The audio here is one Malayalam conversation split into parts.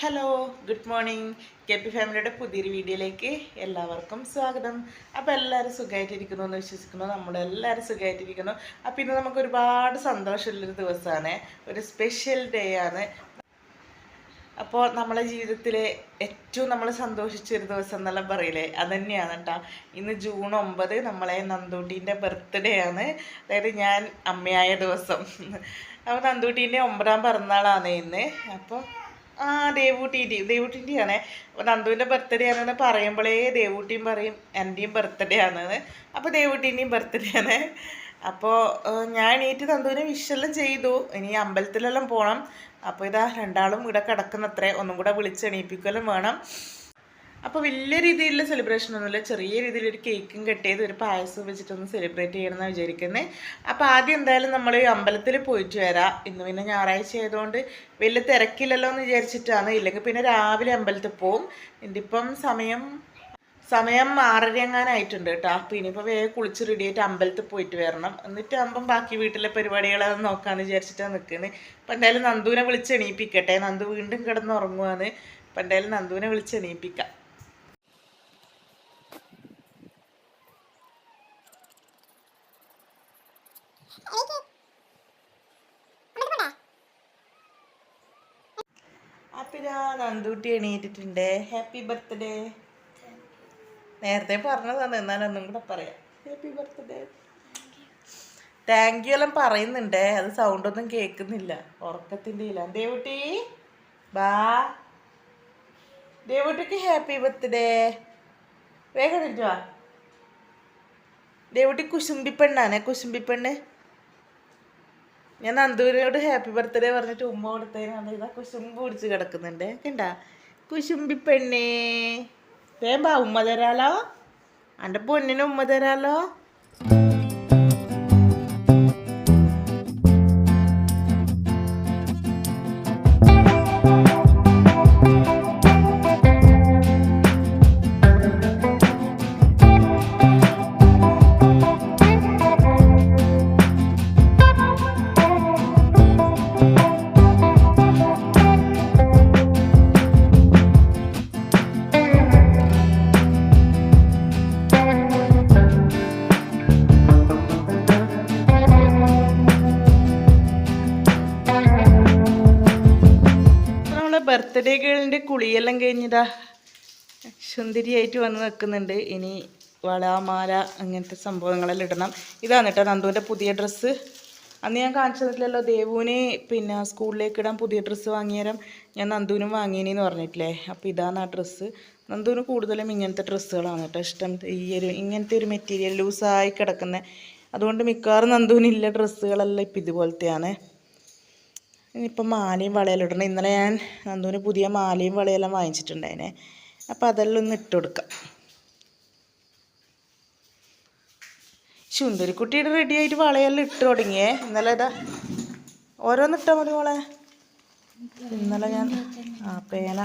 Hello, good morning. K P ഫാമിലിയുടെ പുതിയൊരു വീഡിയോയിലേക്ക് എല്ലാവർക്കും സ്വാഗതം. അപ്പോൾ എല്ലാവരും സുഖമായിട്ടിരിക്കുന്നു എന്ന് വിശ്വസിക്കുന്നു. നമ്മളെല്ലാവരും സുഖമായിട്ടിരിക്കുന്നു. അപ്പോൾ ഇന്ന് നമുക്ക് ഒരുപാട് സന്തോഷമുള്ളൊരു ദിവസമാണ്, ഒരു സ്പെഷ്യൽ ഡേ ആണ്. അപ്പോൾ നമ്മളെ ജീവിതത്തിലെ ഏറ്റവും നമ്മൾ സന്തോഷിച്ചൊരു ദിവസം എന്നെല്ലാം പറയില്ലേ, അത് തന്നെയാണ് കേട്ടോ. ഇന്ന് ജൂൺ 9 നമ്മളെ നന്ദൂട്ടീൻ്റെ ബർത്ത്ഡേ ആണ്, അതായത് ഞാൻ അമ്മയായ ദിവസം. അപ്പോൾ നന്ദൂട്ടീൻ്റെ 9ാം പിറന്നാളാണ് ഇന്ന്. അപ്പോൾ ദേവൂട്ടിൻ്റെയാണ്. അപ്പോൾ നന്ദുവിൻ്റെ ബർത്ത്ഡേ ആണെന്ന് പറയുമ്പോഴേ ദേവൂട്ടിയും പറയും എൻ്റെയും ബർത്ത്ഡേ ആണെന്ന്. അപ്പോൾ ദേവൂട്ടീൻ്റെയും ബർത്ത്ഡേ ആണ്. അപ്പോൾ ഞാൻ എണീറ്റ് നന്ദുവിനെ വിഷെല്ലാം ചെയ്തു. ഇനി അമ്പലത്തിലെല്ലാം പോകണം. അപ്പോൾ ഇതാ രണ്ടാളും ഇവിടെ കിടക്കുന്നത്രേ, ഒന്നും കൂടെ വിളിച്ചെണീപ്പിക്കലും വേണം. അപ്പോൾ വലിയ രീതിയിലുള്ള സെലിബ്രേഷൻ ഒന്നുമില്ല, ചെറിയ രീതിയിലൊരു കേക്കും കട്ട് ചെയ്ത് ഒരു പായസം വെച്ചിട്ടൊന്ന് സെലിബ്രേറ്റ് ചെയ്യണമെന്നാണ് വിചാരിക്കുന്നത്. അപ്പോൾ ആദ്യം എന്തായാലും നമ്മൾ അമ്പലത്തിൽ പോയിട്ട് വരാം. ഇന്ന് പിന്നെ ഞായറാഴ്ച ആയതുകൊണ്ട് വലിയ തിരക്കില്ലല്ലോ എന്ന് വിചാരിച്ചിട്ടാണ്. ഇല്ലെങ്കിൽ പിന്നെ രാവിലെ അമ്പലത്തിൽ പോവും. ഇതിപ്പം സമയം 6:30 എങ്ങാനായിട്ടുണ്ട് കേട്ടോ. അപ്പോൾ ഇനിയിപ്പോൾ വേഗം കുളിച്ച് റെഡിയായിട്ട് അമ്പലത്തിൽ പോയിട്ട് വരണം. എന്നിട്ടാകുമ്പം ബാക്കി വീട്ടിലെ പരിപാടികളൊന്നും നോക്കാമെന്ന് വിചാരിച്ചിട്ടാണ് നിൽക്കുന്നത്. അപ്പം എന്തായാലും നന്ദുവിനെ വിളിച്ച് എണീപ്പിക്കട്ടെ. നന്ദു വീണ്ടും കിടന്ന് ഉറങ്ങുവാണ്. അപ്പം എന്തായാലും നന്ദുവിനെ വിളിച്ച് എണീപ്പിക്കാം. അപ്പം ഞാൻ നന്ദൂട്ടി എണീറ്റിട്ടുണ്ട്. Happy birthday. നേരത്തെ പറഞ്ഞതാണ്, എന്നാലും ഒന്നും കൂടെ പറയാം. Happy birthday. താങ്ക് യു എല്ലാം പറയുന്നുണ്ട്, അത് സൗണ്ടൊന്നും കേൾക്കുന്നില്ല, ഉറക്കത്തിൻ്റെ ഇല്ല. ദേവുട്ടി ബാ, ദേവുട്ടിക്ക് ഹാപ്പി ബർത്ത്ഡേ. വേഗം ഇരിക്കുവാ. ദേവുട്ടി കുശുംബിപ്പെണ്ണാണ്, കുശുംബിപ്പെണ്ണ്. ഞാൻ നന്ദൂരിനോട് ഹാപ്പി ബർത്ത്ഡേ പറഞ്ഞിട്ട് ഉമ്മ കൊടുത്തതിനാണ് ഇതാ കുശുമ്പ് പിടിച്ച് കിടക്കുന്നുണ്ട്. കണ്ടാ കുശുംബിപ്പെണ്ണേ. വേമ്പാ ഉമ്മ തരാലോ, എൻ്റെ പൊന്നിന് ഉമ്മ തരാലോ. ബർത്ത്ഡേ ഗേളിൻ്റെ കുളിയെല്ലാം കഴിഞ്ഞതാ സുന്ദരിയായിട്ട് വന്ന് നിൽക്കുന്നുണ്ട്. ഇനി വള മാല അങ്ങനത്തെ സംഭവങ്ങളെല്ലാം ഇടണം. ഇതാണ് കേട്ടോ നന്ദുവിൻ്റെ പുതിയ ഡ്രസ്സ്. അന്ന് ഞാൻ കാണിച്ചു തന്നിട്ടില്ലല്ലോ, ദേവുവിന് പിന്നെ സ്കൂളിലേക്ക് ഇടാൻ പുതിയ ഡ്രസ്സ് വാങ്ങിയാലും ഞാൻ നന്ദുവിനും വാങ്ങിയെന്ന് പറഞ്ഞിട്ടില്ലേ. അപ്പോൾ ഇതാണ് ആ ഡ്രസ്സ്. നന്ദുവിന് കൂടുതലും ഇങ്ങനത്തെ ഡ്രസ്സുകളാണ് കേട്ടോ ഇഷ്ടം. ഇങ്ങനത്തെ ഒരു മെറ്റീരിയൽ ലൂസായി കിടക്കുന്ന, അതുകൊണ്ട് മിക്കവാറും നന്ദുവിനില്ല ഡ്രസ്സുകളെല്ലാം ഇപ്പം ഇതുപോലത്തെയാണ്. ഇനിയിപ്പം മാലയും വളയെല്ലാം ഇടണം. ഇന്നലെ ഞാൻ നന്ദുവിന് പുതിയ മാലയും വളയെല്ലാം വാങ്ങിച്ചിട്ടുണ്ടായിനെ. അപ്പം അതെല്ലാം ഒന്ന് ഇട്ട് കൊടുക്കാം. സുന്ദരിക്കുട്ടിയുടെ റെഡി ആയിട്ട് വളയെല്ലാം ഇട്ട് തുടങ്ങിയേ. ഇന്നലെ ഇതാ ഓരോന്നിട്ടാൽ മതി മോളെ. ഇന്നലെ ഞാൻ പേന,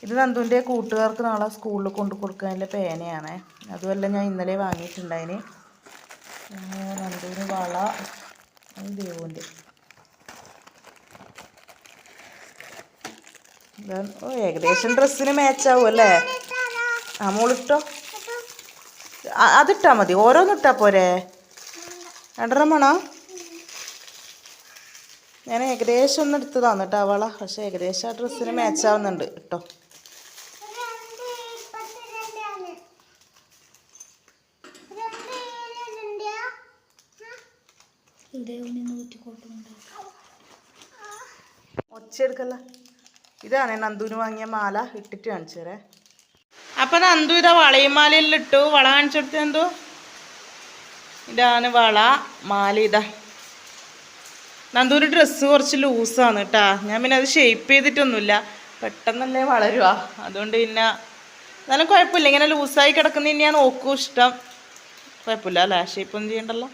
ഇത് നന്ദുവിൻ്റെ കൂട്ടുകാർക്ക് നാളെ സ്കൂളിൽ കൊണ്ടു കൊടുക്കാനുള്ള പേനയാണ്. അതുമല്ല ഞാൻ ഇന്നലെ വാങ്ങിയിട്ടുണ്ടായിന്. നന്ദുവിന് വള, ദേവുവിൻ്റെ. ഏകദേശം ഡ്രസ്സിന് മാച്ചാവും അല്ലേ. ആ മോളിട്ടോ, അതിട്ടാൽ മതി. ഓരോന്നിട്ടാൽ പോരെ, 2 മണോ. ഞാൻ ഏകദേശം ഒന്ന് എടുത്തതാണ് കേട്ടോ അവള. പക്ഷെ ഏകദേശം ആ ഡ്രസ്സിന് മാച്ചാവുന്നുണ്ട് കേട്ടോ. ഒച്ചെടുക്കല്ല. ഇതാണ് നന്ദുവിന് വാങ്ങിയ മാല, ഇട്ടിട്ട് കാണിച്ചു തരേ. അപ്പം നന്ദു ഇതാ വളയും മാലയെല്ലാം ഇട്ടു. വള കാണിച്ചു കൊടുത്തു നന്ദു. ഇതാണ് വള, മാല. ഇതാ നന്ദുവിൻ്റെ ഡ്രസ്സ് കുറച്ച് ലൂസാണ് കേട്ടാ. ഞാൻ പിന്നെ അത് ഷേപ്പ് ചെയ്തിട്ടൊന്നുമില്ല, പെട്ടെന്നല്ലേ വളരുക. അതുകൊണ്ട് പിന്നെ എന്നാലും കുഴപ്പമില്ല, ഇങ്ങനെ ലൂസായി കിടക്കുന്ന തന്നെയാണ് നോക്കും ഇഷ്ടം. കുഴപ്പമില്ല അല്ലേ, ഷേപ്പൊന്നും ചെയ്യണ്ടല്ലോ.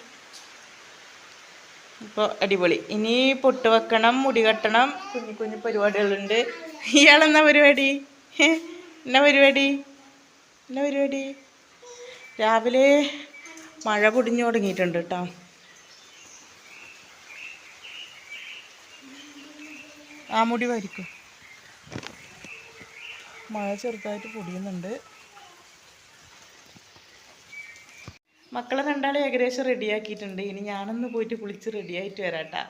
ഇപ്പോൾ അടിപൊളി. ഇനി പൊട്ട് വെക്കണം, മുടി കെട്ടണം, കുഞ്ഞു കുഞ്ഞു പരിപാടികളുണ്ട്. ഇയാളെന്നാ പരിപാടി? എന്നാ പരിപാടി? രാവിലെ മഴ പൊടിഞ്ഞു തുടങ്ങിയിട്ടുണ്ട് കേട്ടോ. ആ മുടി വരിക്കും. മഴ ചെറുതായിട്ട് പൊടിയുന്നുണ്ട്. മക്കളെ രണ്ടാളും ഏകദേശം റെഡിയാക്കിയിട്ടുണ്ട്. ഇനി ഞാനൊന്ന് പോയിട്ട് കുളിച്ച് റെഡിയായിട്ട് വരാട്ടാ.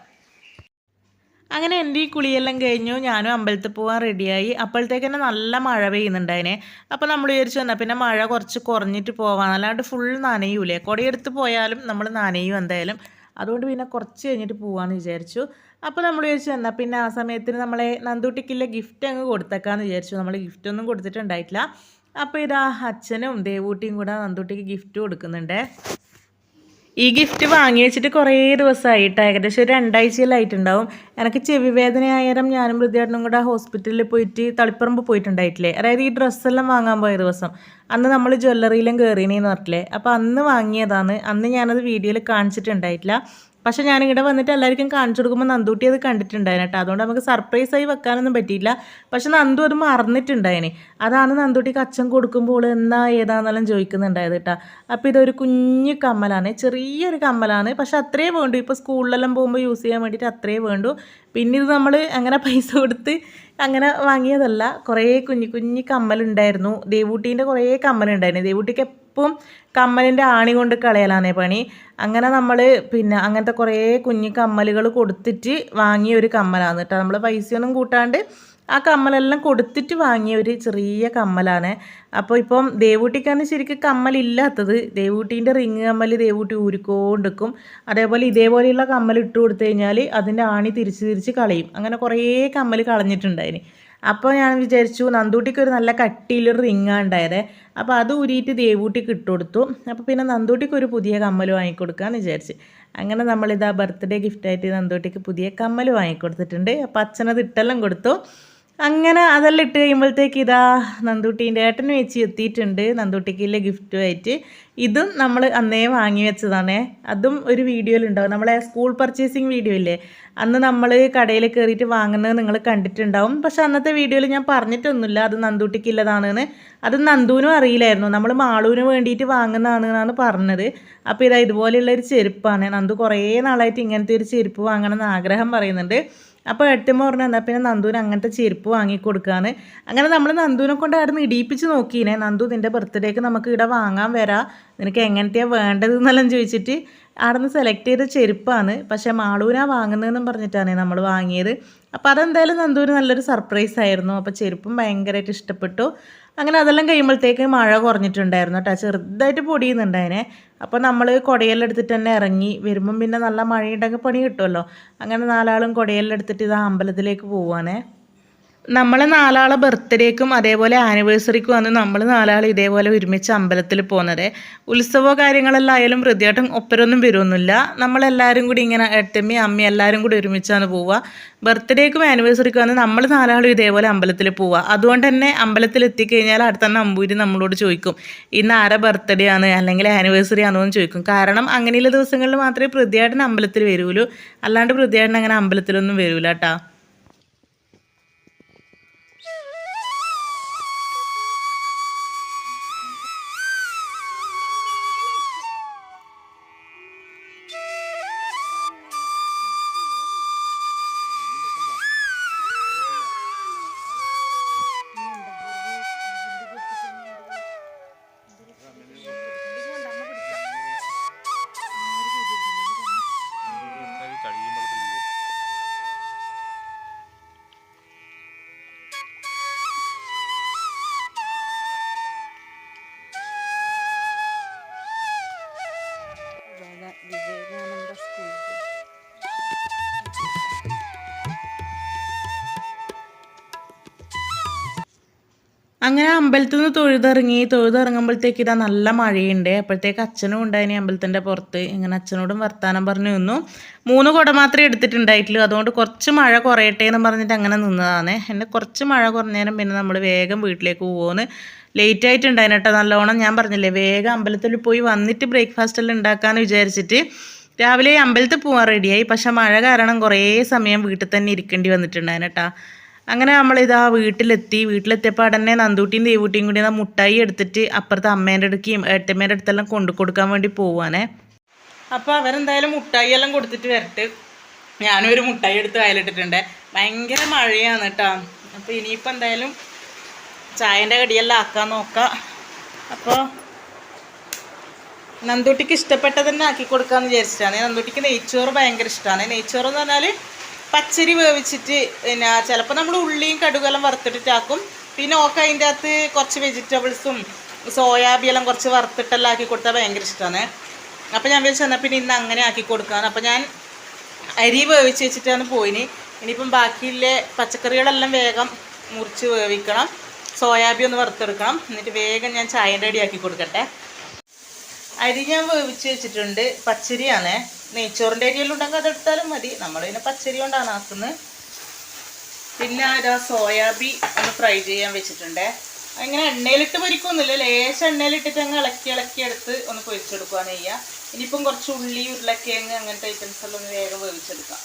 അങ്ങനെ എൻ്റെ ഈ കുളിയെല്ലാം കഴിഞ്ഞു. ഞാനും അമ്പലത്തിൽ പോകാൻ റെഡിയായി. അപ്പോഴത്തേക്ക് തന്നെ നല്ല മഴ പെയ്യുന്നുണ്ടായിനെ. അപ്പോൾ നമ്മൾ വിചാരിച്ചു വന്നാൽ പിന്നെ മഴ കുറച്ച് കുറഞ്ഞിട്ട് പോവാൻ, അല്ലാണ്ട് ഫുൾ നനയൂലേ. കുടയെടുത്ത് പോയാലും നമ്മൾ നനയും എന്തായാലും. അതുകൊണ്ട് പിന്നെ കുറച്ച് കഴിഞ്ഞിട്ട് പോകാമെന്ന് വിചാരിച്ചു. അപ്പോൾ നമ്മൾ വിചാരിച്ചു എന്നാൽ പിന്നെ ആ സമയത്തിന് നമ്മളെ നന്ദൂട്ടിക്കുള്ള ഗിഫ്റ്റ് അങ്ങ് കൊടുത്തേക്കാമെന്ന് വിചാരിച്ചു. നമ്മൾ ഗിഫ്റ്റൊന്നും കൊടുത്തിട്ടുണ്ടായിട്ടില്ല. അപ്പോൾ ഇതാ അച്ഛനും ദേവൂട്ടിയും കൂടെ നന്ദൂട്ടിക്ക് ഗിഫ്റ്റ് കൊടുക്കുന്നുണ്ട്. ഈ ഗിഫ്റ്റ് വാങ്ങി വെച്ചിട്ട് കുറേ ദിവസമായിട്ട്, ഏകദേശം ഒരു 2 ആഴ്ചയിലായിട്ടുണ്ടാവും. എനിക്ക് ചെവി വേദനയായാലും ഞാനും വൃദ്ധാടനും കൂടെ ഹോസ്പിറ്റലിൽ പോയിട്ട് തളിപ്പറമ്പ് പോയിട്ടുണ്ടായിട്ടില്ലേ. അതായത് ഈ ഡ്രസ്സെല്ലാം വാങ്ങാൻ പോയ ദിവസം അന്ന് നമ്മൾ ജ്വല്ലറിയിലും കയറിയെന്ന് പറഞ്ഞില്ലേ. അപ്പോൾ അന്ന് വാങ്ങിയതാണ്. അന്ന് ഞാനത് വീഡിയോയിൽ കാണിച്ചിട്ടുണ്ടായിട്ടില്ല. പക്ഷെ ഞാനിവിടെ വന്നിട്ട് എല്ലാവർക്കും കാണിച്ചു കൊടുക്കുമ്പോൾ നന്ദൂട്ടി അത് കണ്ടിട്ടുണ്ടായിരുന്നു കേട്ടോ. അതുകൊണ്ട് നമുക്ക് സർപ്രൈസായി വെക്കാനൊന്നും പറ്റിയില്ല. പക്ഷെ നന്ദു അത് മറന്നിട്ടുണ്ടായിന്. അതാണ് നന്ദൂട്ടിക്ക് അച്ഛൻ കൊടുക്കുമ്പോൾ എന്നാ ഏതാണെന്നെല്ലാം ചോദിക്കുന്നുണ്ടായത് കേട്ടോ. അപ്പോൾ ഇതൊരു കുഞ്ഞു കമ്മലാണ്, ചെറിയൊരു കമ്മലാണ്. പക്ഷെ അത്രേ വേണ്ടു. ഇപ്പോൾ സ്കൂളിലെല്ലാം പോകുമ്പോൾ യൂസ് ചെയ്യാൻ വേണ്ടിയിട്ട് അത്രേ വേണ്ടു. പിന്നെ ഇത് നമ്മൾ അങ്ങനെ പൈസ കൊടുത്ത് അങ്ങനെ വാങ്ങിയതല്ല. കുറേ കുഞ്ഞു കമ്മലുണ്ടായിരുന്നു. ദേവൂട്ടീൻ്റെ കുറേ കമ്മലുണ്ടായിരുന്നു. ദേവൂട്ടിക്ക് എപ്പം കമ്മലിൻ്റെ ആണി കൊണ്ട് കളയലാണേ പണി. അങ്ങനെ നമ്മൾ പിന്നെ അങ്ങനത്തെ കുറേ കുഞ്ഞു കമ്മലുകൾ കൊടുത്തിട്ട് വാങ്ങിയ ഒരു കമ്മലാണ് കേട്ടോ. നമ്മൾ പൈസയൊന്നും കൂട്ടാണ്ട് ആ കമ്മലെല്ലാം കൊടുത്തിട്ട് വാങ്ങിയ ഒരു ചെറിയ കമ്മലാണ്. അപ്പോൾ ഇപ്പം ദേവൂട്ടിക്കാണ് ശരിക്കും കമ്മലില്ലാത്തത്. ദേവൂട്ടീൻ്റെ റിങ് കമ്മൽ ദേവൂട്ടി ഊരിക്കൊണ്ടിരിക്കും. അതേപോലെ ഇതേപോലെയുള്ള കമ്മൽ ഇട്ട് കൊടുത്തു കഴിഞ്ഞാൽ അതിൻ്റെ ആണി തിരിച്ച് കളയും. അങ്ങനെ കുറേ കമ്മൽ കളഞ്ഞിട്ടുണ്ടായിന്. അപ്പോൾ ഞാൻ വിചാരിച്ചു നന്ദൂട്ടിക്ക് ഒരു നല്ല കട്ടിയിലൊരു റിങ്ങാണ് ഉണ്ടായത്. അപ്പോൾ അത് ഊരിയിട്ട് ദേവൂട്ടിക്ക് ഇട്ട് കൊടുത്തു. അപ്പോൾ പിന്നെ നന്ദൂട്ടിക്ക് ഒരു പുതിയ കമ്മൽ വാങ്ങിക്കൊടുക്കാമെന്ന് വിചാരിച്ച് അങ്ങനെ നമ്മളിതാ ബർത്ത്ഡേ ഗിഫ്റ്റായിട്ട് നന്ദൂട്ടിക്ക് പുതിയ കമ്മൽ വാങ്ങിക്കൊടുത്തിട്ടുണ്ട്. അപ്പോൾ അച്ഛനത് ഇട്ടെല്ലാം കൊടുത്തു. അങ്ങനെ അതെല്ലാം ഇട്ട് കഴിയുമ്പോഴത്തേക്ക് ഇതാ നന്ദൂട്ടീൻ്റെ ഏട്ടനും ചേച്ചി എത്തിയിട്ടുണ്ട് നന്ദൂട്ടിക്കുള്ള ഗിഫ്റ്റുമായിട്ട്. ഇതും നമ്മൾ അന്നേ വാങ്ങി വെച്ചതാണേ. അതും ഒരു വീഡിയോയിലുണ്ടാവും. നമ്മളെ സ്കൂൾ പർച്ചേസിങ് വീഡിയോ ഇല്ലേ, അന്ന് നമ്മൾ കടയിൽ കയറിയിട്ട് വാങ്ങുന്നത് നിങ്ങൾ കണ്ടിട്ടുണ്ടാവും. പക്ഷെ അന്നത്തെ വീഡിയോയിൽ ഞാൻ പറഞ്ഞിട്ടൊന്നുമില്ല അത് നന്ദൂട്ടിക്കുള്ളതാണെന്ന്. അത് നന്ദുവിനും അറിയില്ലായിരുന്നു. നമ്മൾ മാളൂവിന് വേണ്ടിയിട്ട് വാങ്ങുന്നതാണെന്നാണ് പറഞ്ഞത്. അപ്പോൾ ഇതാ ഇതുപോലെയുള്ളൊരു ചെരുപ്പാണ്. നന്ദു കുറേ നാളായിട്ട് ഇങ്ങനത്തെ ഒരു ചെരുപ്പ് വാങ്ങണമെന്ന് ആഗ്രഹം പറയുന്നുണ്ട്. അപ്പോൾ ഏട്ടമ്മ പറഞ്ഞു എന്നാൽ പിന്നെ നന്ദുവിന് അങ്ങനത്തെ ചെരുപ്പ് വാങ്ങിക്കൊടുക്കാന്ന്. അങ്ങനെ നമ്മൾ നന്ദുവിനെ കൊണ്ട് അവിടെ ഇടിയിപ്പിച്ച് നോക്കിയിനെ. നന്ദു നിൻ്റെ ബർത്ത്ഡേക്ക് നമുക്ക് ഇവിടെ വാങ്ങാൻ വരാം, നിനക്ക് എങ്ങനത്തെയാണ് വേണ്ടതെന്നെല്ലാം ചോദിച്ചിട്ട് അവിടെ നിന്ന് സെലക്ട് ചെയ്ത ചെരുപ്പാണ്. പക്ഷേ മാളൂനാ വാങ്ങുന്നതെന്നും പറഞ്ഞിട്ടാണ് നമ്മൾ വാങ്ങിയത്. അപ്പോൾ അതെന്തായാലും നന്ദുവിന് നല്ലൊരു സർപ്രൈസ് ആയിരുന്നു. അപ്പോൾ ചെരുപ്പും ഭയങ്കരമായിട്ട് ഇഷ്ടപ്പെട്ടു. അങ്ങനെ അതെല്ലാം കഴിയുമ്പോഴത്തേക്ക് മഴ കുറഞ്ഞിട്ടുണ്ടായിരുന്നു കേട്ടോ. ചെറുതായിട്ട് പൊടിയുന്നുണ്ടായിനെ. അപ്പോൾ നമ്മൾ കുടയെല്ലാം എടുത്തിട്ട് തന്നെ ഇറങ്ങി. വരുമ്പം പിന്നെ നല്ല മഴയുണ്ടെങ്കിൽ പണി കിട്ടുമല്ലോ. അങ്ങനെ 4 ആളും കുടയെല്ലാം എടുത്തിട്ട് ഇത് അമ്പലത്തിലേക്ക് പോവാനേ. നമ്മൾ 4 ആളെ ബർത്ത്ഡേക്കും അതേപോലെ ആനിവേഴ്സറിക്കും ആണ് നമ്മൾ 4 ആൾ ഇതേപോലെ ഒരുമിച്ച് അമ്പലത്തിൽ പോകുന്നത്. ഉത്സവമോ കാര്യങ്ങളെല്ലാം ആയാലും വൃദ്ധായിട്ടും ഒപ്പരൊന്നും വരുമൊന്നുമില്ല. നമ്മളെല്ലാവരും കൂടി ഇങ്ങനെ ഏട്ടമ്മയും അമ്മയും എല്ലാവരും കൂടി ഒരുമിച്ചാണ് പോവുക. ബർത്ത്ഡേക്കും ആനിവേഴ്സറിക്കും ആണ് നമ്മൾ 4 ആളും ഇതേപോലെ അമ്പലത്തിൽ പോവുക. അതുകൊണ്ട് തന്നെ അമ്പലത്തിൽ എത്തിക്കഴിഞ്ഞാൽ അവിടെ തന്നെ അമ്പൂരി നമ്മളോട് ചോദിക്കും ഇന്ന് ആരെ ബർത്ത്ഡേ ആണ് അല്ലെങ്കിൽ ആനിവേഴ്സറി ആണോ എന്ന് ചോദിക്കും. കാരണം അങ്ങനെയുള്ള ദിവസങ്ങളിൽ മാത്രമേ വൃദ്ധായിട്ടിന് അമ്പലത്തിൽ വരുള്ളൂ. അല്ലാണ്ട് വൃദ്ധായിട്ടിന് അങ്ങനെ അമ്പലത്തിലൊന്നും വരില്ല കേട്ടോ. അങ്ങനെ അമ്പലത്തിൽ നിന്ന് തൊഴുതിറങ്ങുമ്പോഴത്തേക്ക് ഇതാ നല്ല മഴയുണ്ട്. അപ്പോഴത്തേക്ക് അച്ഛനും ഉണ്ടായിനി അമ്പലത്തിൻ്റെ പുറത്ത്. ഇങ്ങനെ അച്ഛനോടും വർത്താനം പറഞ്ഞു നിന്നു. 3 കുട മാത്രമേ എടുത്തിട്ടുണ്ടായിട്ടുള്ളൂ. അതുകൊണ്ട് കുറച്ച് മഴ കുറയട്ടെ എന്ന് പറഞ്ഞിട്ട് അങ്ങനെ നിന്നതാണ്. എന്നെ കുറച്ച് മഴ കുറഞ്ഞേരം പിന്നെ നമ്മൾ വേഗം വീട്ടിലേക്ക് പോകുമെന്ന്. ലേറ്റ് ആയിട്ടുണ്ടായിരുന്നു കേട്ടോ നല്ലോണം. ഞാൻ പറഞ്ഞില്ലേ വേഗം അമ്പലത്തിൽ പോയി വന്നിട്ട് ബ്രേക്ക്ഫാസ്റ്റ് എല്ലാം ഉണ്ടാക്കാമെന്ന് വിചാരിച്ചിട്ട് രാവിലെ അമ്പലത്തിൽ പോകാൻ റെഡിയായി. പക്ഷെ മഴ കാരണം കുറേ സമയം വീട്ടിൽ തന്നെ ഇരിക്കേണ്ടി വന്നിട്ടുണ്ടായിരുന്നു കേട്ടോ. അങ്ങനെ നമ്മളിതാ വീട്ടിലെത്തിയപ്പോൾ തന്നെ നന്ദൂട്ടിയും ദേവൂട്ടിയും കൂടി മുട്ടായി എടുത്തിട്ട് അപ്പുറത്തെ അമ്മേൻ്റെ അടുക്കും ഏട്ടമ്മേൻ്റെ അടുത്തെല്ലാം കൊണ്ടു കൊടുക്കാൻ വേണ്ടി പോവാനേ. അപ്പോൾ അവരെന്തായാലും മുട്ടായി എല്ലാം കൊടുത്തിട്ട് വരട്ടെ. ഞാനും ഒരു മുട്ടായി എടുത്ത് വയലിട്ടിട്ടുണ്ട്. ഭയങ്കര മഴയാണ് കേട്ടോ. അപ്പോൾ ഇനിയിപ്പോൾ എന്തായാലും ചായൻ്റെ കടിയെല്ലാം ആക്കാൻ നോക്കാം. അപ്പോൾ നന്ദൂട്ടിക്ക് ഇഷ്ടപ്പെട്ടത് തന്നെ ആക്കി കൊടുക്കാമെന്ന് വിചാരിച്ചിട്ടാണ്. നന്ദൂട്ടിക്ക് നെയ്ച്ചോറ് ഭയങ്കര ഇഷ്ടമാണ്. നെയ്ച്ചോറ് എന്ന് പറഞ്ഞാൽ പച്ചരി വേവിച്ചിട്ട് പിന്നെ ചിലപ്പോൾ നമ്മൾ ഉള്ളിയും കടുകെല്ലാം വറുത്തിട്ടിട്ടാക്കും. പിന്നെ ഓക്കെ അതിൻ്റെ അകത്ത് കുറച്ച് വെജിറ്റബിൾസും സോയാബീനെല്ലാം കുറച്ച് വറുത്തിട്ടെല്ലാം ആക്കി കൊടുത്താൽ ഭയങ്കര ഇഷ്ടമാണ്. അപ്പോൾ ഞാൻ വിചാരിച്ചു എന്നാൽ പിന്നെ ഇന്ന് അങ്ങനെ ആക്കി കൊടുക്കാമെന്ന്. അപ്പോൾ ഞാൻ അരി വേവിച്ച് വെച്ചിട്ടാണ് പോയിന്. ഇനിയിപ്പം ബാക്കിയുള്ള പച്ചക്കറികളെല്ലാം വേഗം മുറിച്ച് വേവിക്കണം, സോയാബീൻ ഒന്ന് വറുത്തെടുക്കണം. എന്നിട്ട് വേഗം ഞാൻ ചായൻ്റെ റെഡിയാക്കി കൊടുക്കട്ടെ. അരി ഞാൻ വേവിച്ച് വെച്ചിട്ടുണ്ട്. പച്ചരിയാണ്. നെയ്ച്ചോറിൻ്റെ അരിയെല്ലാം ഉണ്ടെങ്കിൽ അതെടുത്താലും മതി. നമ്മൾ പിന്നെ പച്ചരി കൊണ്ടാണ് ആക്കുന്നത്. പിന്നെ അതാ സോയാബീൻ ഒന്ന് ഫ്രൈ ചെയ്യാൻ വെച്ചിട്ടുണ്ട്. അങ്ങനെ എണ്ണയിലിട്ട് പൊരിക്കൊന്നുമില്ല, ലേശം എണ്ണയിലിട്ടിട്ട് അങ്ങ് ഇളക്കി ഇളക്കി എടുത്ത് ഒന്ന് പൊരിച്ചെടുക്കുകയാണ് ചെയ്യുക. ഇനിയിപ്പം കുറച്ച് ഉള്ളി, ഉരുളക്കിഴങ്ങ് അങ്ങനത്തെ ഐറ്റംസ് എല്ലാം ഒന്ന് വേഗം വേവിച്ചെടുക്കാം.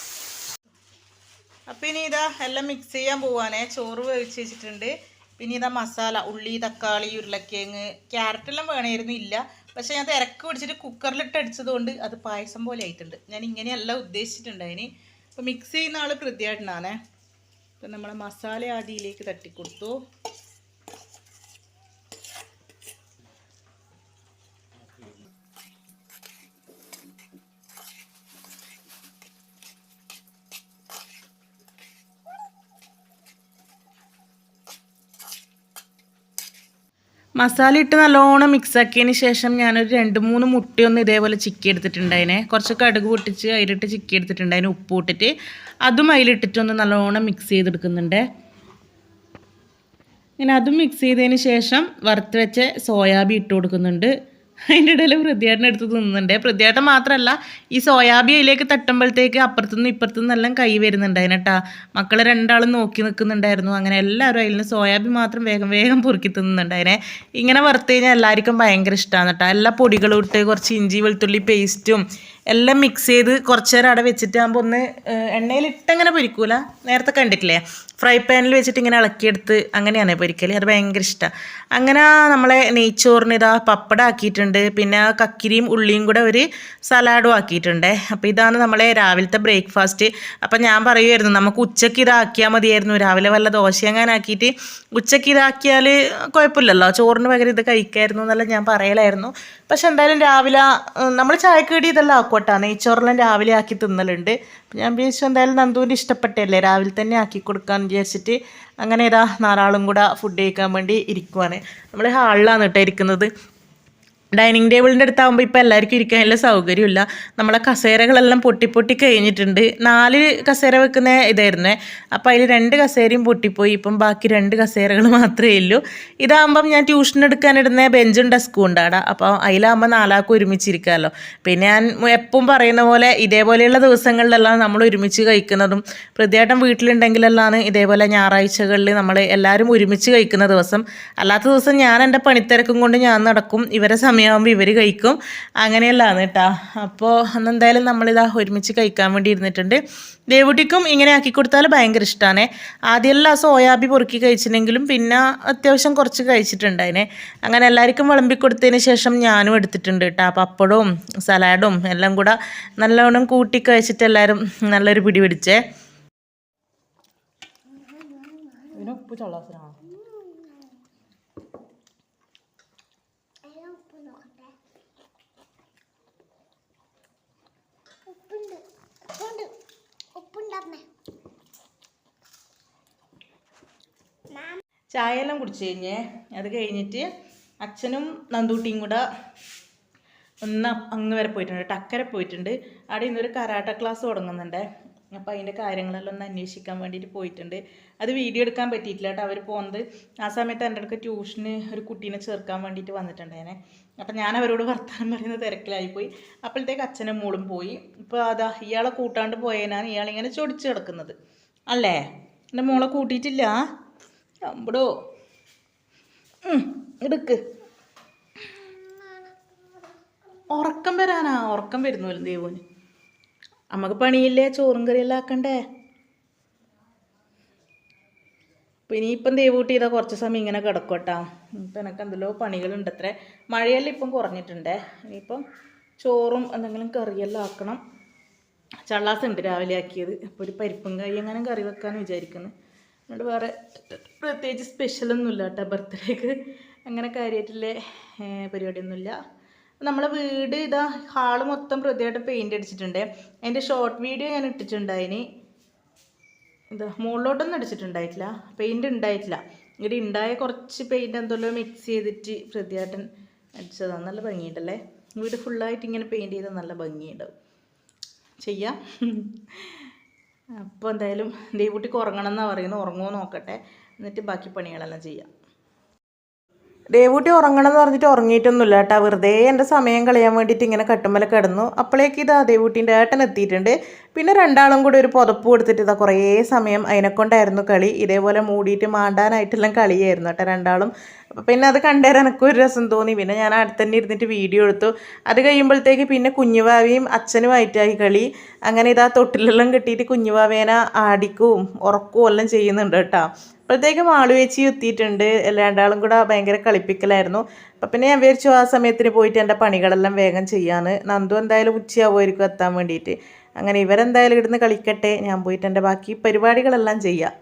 അപ്പം ഇനി ഇതാ എല്ലാം മിക്സ് ചെയ്യാൻ പോവാനേ. ചോറ് വേവിച്ച് വെച്ചിട്ടുണ്ട്. പിന്നെ ഇതാ മസാല, ഉള്ളി, തക്കാളി, ഉരുളക്കിഴങ്ങ്, ക്യാരറ്റെല്ലാം വേണമായിരുന്നു, ഇല്ല. പക്ഷേ ഞാൻ തിരക്ക് പിടിച്ചിട്ട് കുക്കറിലിട്ട് അടിച്ചതുകൊണ്ട് അത് പായസം പോലെ ആയിട്ടുണ്ട്. ഞാൻ ഇങ്ങനെയല്ല ഉദ്ദേശിച്ചിട്ടുണ്ട് അതിന്. അപ്പോൾ മിക്സ് ചെയ്യുന്ന ആൾ കൃത്യമായിട്ടാണേ. അപ്പം നമ്മളെ മസാല ആദ്യയിലേക്ക് തട്ടിക്കൊടുത്തു. മസാല ഇട്ട് നല്ലോണം മിക്സാക്കിയതിന് ശേഷം ഞാനൊരു 2-3 മുട്ടയൊന്ന് ഇതേപോലെ ചിക്കി എടുത്തിട്ടുണ്ടായിനെ. കുറച്ച് കടുക് പൊട്ടിച്ച് അതിലിട്ട് ചിക്കി എടുത്തിട്ടുണ്ടായിന്, ഉപ്പ് ഇട്ടിട്ട് അതും അതിലിട്ടിട്ടൊന്ന് നല്ലോണം മിക്സ് ചെയ്തെടുക്കുന്നുണ്ട്. ഇങ്ങനെ അതും മിക്സ് ചെയ്തതിന് ശേഷം വറുത്ത് വെച്ച സോയാബീൻ ഇട്ട് കൊടുക്കുന്നുണ്ട്. അതിൻ്റെ ഇടയിൽ പൃഥ്വിയേട്ടൻ എടുത്ത് തിന്നുന്നുണ്ട്. പൃഥ്വിയേട്ടൻ മാത്രമല്ല, ഈ സോയാബീൻ അതിലേക്ക് തട്ടുമ്പോഴത്തേക്ക് അപ്പുറത്തുനിന്നും ഇപ്പുറത്തുനിന്നും എല്ലാം കൈ വരുന്നുണ്ടായിരുന്നു കേട്ടോ. മക്കൾ രണ്ടാളും നോക്കി നിൽക്കുന്നുണ്ടായിരുന്നു. അങ്ങനെ എല്ലാവരും അതിൽ നിന്ന് സോയാബീൻ മാത്രം വേഗം വേഗം പൊറുക്കി തിന്നുന്നുണ്ടായിരുന്നേ. ഇങ്ങനെ വറുത്ത് കഴിഞ്ഞാൽ എല്ലാവർക്കും ഭയങ്കര ഇഷ്ടമാണ് കേട്ടോ. എല്ലാ പൊടികളും ഇട്ട് കുറച്ച് ഇഞ്ചി വെളുത്തുള്ളി പേസ്റ്റും എല്ലാം മിക്സ് ചെയ്ത് കുറച്ച് നേരം അവിടെ വെച്ചിട്ടാകുമ്പോൾ ഒന്ന് എണ്ണയിലിട്ടങ്ങനെ പൊരിക്കൂല. നേരത്തെ കണ്ടിട്ടില്ലേ, ഫ്രൈ പാനിൽ വെച്ചിട്ട് ഇങ്ങനെ ഇളക്കിയെടുത്ത് അങ്ങനെയാണ് പൊരിക്കൽ. അത് ഭയങ്കര ഇഷ്ടമാണ്. അങ്ങനെ നമ്മളെ നെയ്ച്ചോറിന് ഇതാ പപ്പടം ആക്കിയിട്ടുണ്ട്. പിന്നെ കക്കിരിയും ഉള്ളിയും കൂടെ ഒരു സലാഡും ആക്കിയിട്ടുണ്ട്. അപ്പോൾ ഇതാണ് നമ്മളെ രാവിലത്തെ ബ്രേക്ക്ഫാസ്റ്റ്. അപ്പം ഞാൻ പറയുമായിരുന്നു നമുക്ക് ഉച്ചയ്ക്ക് ഇതാക്കിയാൽ മതിയായിരുന്നു. രാവിലെ വല്ല ദോശ അങ്ങനെ ആക്കിയിട്ട് ഉച്ചയ്ക്ക് ഇതാക്കിയാൽ കുഴപ്പമില്ലല്ലോ, ചോറിന് പകരം ഇത് കഴിക്കായിരുന്നു എന്നെല്ലാം ഞാൻ പറയലായിരുന്നു. പക്ഷെ എന്തായാലും രാവിലെ നമ്മൾ ചായക്കടി ഇതെല്ലാം ആക്കോട്ടാ. നെയ്ച്ചോറെല്ലാം രാവിലെ ആക്കി തിന്നലുണ്ട്. ഞാൻ വിചാരിച്ചു എന്തായാലും നന്ദുവിൻ്റെ ഇഷ്ടപ്പെട്ടല്ലേ, രാവിലെ തന്നെ ആക്കി കൊടുക്കാമെന്ന് വിചാരിച്ചിട്ട് അങ്ങനെ ഇതാ 4 ആളും കൂടെ ഫുഡ് കഴിക്കാൻ വേണ്ടി ഇരിക്കുവാണ്. നമ്മൾ ഹാളിലാണ് കേട്ടോ ഇരിക്കുന്നത്. ഡൈനിങ് ടേബിളിൻ്റെ അടുത്താകുമ്പോൾ ഇപ്പോൾ എല്ലാവർക്കും ഇരിക്കാനുള്ള സൗകര്യമില്ല. നമ്മളെ കസേരകളെല്ലാം പൊട്ടി കഴിഞ്ഞിട്ടുണ്ട്. 4 കസേര വെക്കുന്ന ഇതായിരുന്നേ. അപ്പോൾ അതിൽ 2 കസേരയും പൊട്ടിപ്പോയി. ഇപ്പം ബാക്കി 2 കസേരകൾ മാത്രമേ ഉള്ളൂ. ഇതാകുമ്പം ഞാൻ ട്യൂഷൻ എടുക്കാനിടുന്ന ബെഞ്ചും ഡെസ്കും ഉണ്ടാടാ. അപ്പോൾ അതിലാകുമ്പോൾ 4 ആൾക്കും ഒരുമിച്ചിരിക്കാമല്ലോ. പിന്നെ ഞാൻ എപ്പം പറയുന്ന പോലെ ഇതേപോലെയുള്ള ദിവസങ്ങളിലെല്ലാം നമ്മൾ ഒരുമിച്ച് കഴിക്കുന്നതും, പൃഥ്വിയേട്ടൻ വീട്ടിലുണ്ടെങ്കിലെല്ലാം ഇതേപോലെ ഞായറാഴ്ചകളിൽ നമ്മൾ എല്ലാവരും ഒരുമിച്ച് കഴിക്കുന്ന ദിവസം. അല്ലാത്ത ദിവസം ഞാൻ എൻ്റെ പണിത്തിരക്കും കൊണ്ട് ഞാൻ നടക്കും, ഇവരെ സമയമാകുമ്പോൾ ഇവർ കഴിക്കും, അങ്ങനെയല്ലാണ് കേട്ടോ. അപ്പോൾ അന്നെന്തായാലും നമ്മളിതാ ഒരുമിച്ച് കഴിക്കാൻ വേണ്ടി ഇരുന്നിട്ടുണ്ട്. ദേവുട്ടിക്കും ഇങ്ങനെ ആക്കി കൊടുത്താൽ ഭയങ്കര ഇഷ്ടമാണ്. ആദ്യമെല്ലാം സോയാബീൻ പൊറുക്കി കഴിച്ചിട്ടുണ്ടെങ്കിലും പിന്നെ അത്യാവശ്യം കുറച്ച് കഴിച്ചിട്ടുണ്ടായിനെ. അങ്ങനെ എല്ലാവർക്കും വിളമ്പി കൊടുത്തതിന് ശേഷം ഞാനും എടുത്തിട്ടുണ്ട് കേട്ടോ. പപ്പടവും സലാഡും എല്ലാം കൂടെ നല്ലോണം കൂട്ടി കഴിച്ചിട്ട് എല്ലാവരും നല്ലൊരു പിടി പിടിച്ചേ. ഉപ്പ് ചള്ളാസനാണ്. ചായയെല്ലാം കുടിച്ച് കഴിഞ്ഞേ. അത് കഴിഞ്ഞിട്ട് അച്ഛനും നന്ദൂട്ടിയും കൂടെ ഒന്ന് അങ്ങ് വരെ പോയിട്ടുണ്ട്, ടക്കരെ പോയിട്ടുണ്ട്. അവിടെ ഇന്നൊരു കരാട്ട ക്ലാസ് തുടങ്ങുന്നുണ്ട്. അപ്പോൾ അതിൻ്റെ കാര്യങ്ങളെല്ലാം ഒന്ന് അന്വേഷിക്കാൻ വേണ്ടിയിട്ട് പോയിട്ടുണ്ട്. അത് വീഡിയോ എടുക്കാൻ പറ്റിയിട്ടില്ല കേട്ടോ. അവർ പോകുന്നത് ആ സമയത്ത് എൻ്റെ അടുക്ക് ട്യൂഷന് ഒരു കുട്ടീനെ ചേർക്കാൻ വേണ്ടിയിട്ട് വന്നിട്ടുണ്ടായിരുന്നേ. അപ്പം ഞാൻ അവരോട് വർത്തമാനം പറയുന്ന തിരക്കിലായിപ്പോയി. അപ്പോഴത്തേക്ക് അച്ഛനും മോളും പോയി. ഇപ്പോൾ അതാ ഇയാളെ കൂട്ടാണ്ട് പോയതിനാണ് ഇയാളിങ്ങനെ ചൊടിച്ച് കിടക്കുന്നത് അല്ലേ. എൻ്റെ മോളെ കൂട്ടിയിട്ടില്ല. അമ്പടോ എടുക്ക്. ഉറക്കം വരാനാ, ഉറക്കം വരുന്നുവല്ലോ ദേവുന്. നമുക്ക് പണിയില്ലേ, ചോറും കറിയെല്ലാം ആക്കണ്ടേ. അപ്പോൾ ഇനിയിപ്പം ദേവൂട്ടി ഇതാ കുറച്ച് സമയം ഇങ്ങനെ കിടക്കോട്ടാ. ഇപ്പം എനിക്ക് എന്തെല്ലോ പണികളുണ്ട് അത്രേ. മഴയെല്ലാം ഇപ്പം കുറഞ്ഞിട്ടുണ്ടേ. ഇനിയിപ്പം ചോറും എന്തെങ്കിലും കറിയെല്ലാം ആക്കണം. ചള്ളാസ് ഉണ്ട് രാവിലെ ആക്കിയത്. അപ്പോൾ ഒരു പരിപ്പും കായി എങ്ങനെ കറി വെക്കാമെന്ന് വിചാരിക്കുന്നു. അതുകൊണ്ട് വേറെ പ്രത്യേകിച്ച് സ്പെഷ്യലൊന്നുമില്ല കേട്ടോ ബർത്ത്ഡേക്ക്. അങ്ങനെ കാര്യമായിട്ടുള്ള പരിപാടിയൊന്നുമില്ല. നമ്മളെ വീട് ഇതാ ഹാള് മൊത്തം പ്രതിയായിട്ട് പെയിൻ്റ് അടിച്ചിട്ടുണ്ട്. അതിൻ്റെ ഷോർട്ട് വീഡിയോ ഞാൻ ഇട്ടിട്ടുണ്ടായിന്. ഇത് മുകളിലോട്ടൊന്നും അടിച്ചിട്ടുണ്ടായിട്ടില്ല, പെയിൻറ് ഉണ്ടായിട്ടില്ല. ഇവിടെ ഉണ്ടായ കുറച്ച് പെയിൻറ് എന്തല്ലോ മിക്സ് ചെയ്തിട്ട് പ്രതിയാട്ടൻ അടിച്ചതാണ്. നല്ല ഭംഗിയുണ്ടല്ലേ, വീട് ഫുള്ളായിട്ട് ഇങ്ങനെ പെയിൻറ് ചെയ്താൽ നല്ല ഭംഗിയുണ്ടാവും. ചെയ്യാം. അപ്പോൾ എന്തായാലും ദേവുട്ടിക്ക് ഉറങ്ങണം എന്നാണ് പറയുന്നത്. ഉറങ്ങുമോ നോക്കട്ടെ, എന്നിട്ട് ബാക്കി പണികളെല്ലാം ചെയ്യാം. ദേവൂട്ടി ഉറങ്ങണം എന്ന് പറഞ്ഞിട്ട് ഉറങ്ങിയിട്ടൊന്നുമില്ല കേട്ടോ, വെറുതെ എൻ്റെ സമയം കളയാൻ വേണ്ടിയിട്ട് ഇങ്ങനെ കട്ടുമ്മല കിടന്നു. അപ്പോഴേക്ക് ഇതാ ദേവൂട്ടീൻ്റെ ഏട്ടൻ എത്തിയിട്ടുണ്ട്. പിന്നെ രണ്ടാളും കൂടി ഒരു പുതപ്പ് കൊടുത്തിട്ട് ഇതാ കുറേ സമയം അതിനെക്കൊണ്ടായിരുന്നു കളി. ഇതേപോലെ മൂടിയിട്ട് മാണ്ടാനായിട്ടെല്ലാം കളിയായിരുന്നു കേട്ടോ രണ്ടാളും. പിന്നെ അത് കണ്ടേരം എനിക്കൊരു രസം തോന്നി. പിന്നെ ഞാൻ അടുത്ത് തന്നെ ഇരുന്നിട്ട് വീഡിയോ എടുത്തു. അത് കഴിയുമ്പോഴത്തേക്ക് പിന്നെ കുഞ്ഞുവാവയും അച്ഛനുമായിട്ടായി കളി. അങ്ങനെ ഇതാ തൊട്ടിലെല്ലാം കെട്ടിയിട്ട് കുഞ്ഞുവാവേന ആടിക്കും ഉറക്കും എല്ലാം ചെയ്യുന്നുണ്ട് കേട്ടോ. അപ്പോഴത്തേക്കും ആളുവേച്ചി എത്തിയിട്ടുണ്ട്. രണ്ടാളും കൂടെ ഭയങ്കര കളിപ്പിക്കലായിരുന്നു. അപ്പം പിന്നെ ഞാൻ വിചാരിച്ചു ആ സമയത്തിന് പോയിട്ട് എൻ്റെ പണികളെല്ലാം വേഗം ചെയ്യാന്ന്. നന്ദു എന്തായാലും ഉച്ചയാവുമായിരിക്കും എത്താൻ വേണ്ടിയിട്ട്. അങ്ങനെ ഇവരെന്തായാലും ഇവിടുന്ന് കളിക്കട്ടെ, ഞാൻ പോയിട്ട് എൻ്റെ ബാക്കി പരിപാടികളെല്ലാം ചെയ്യാം.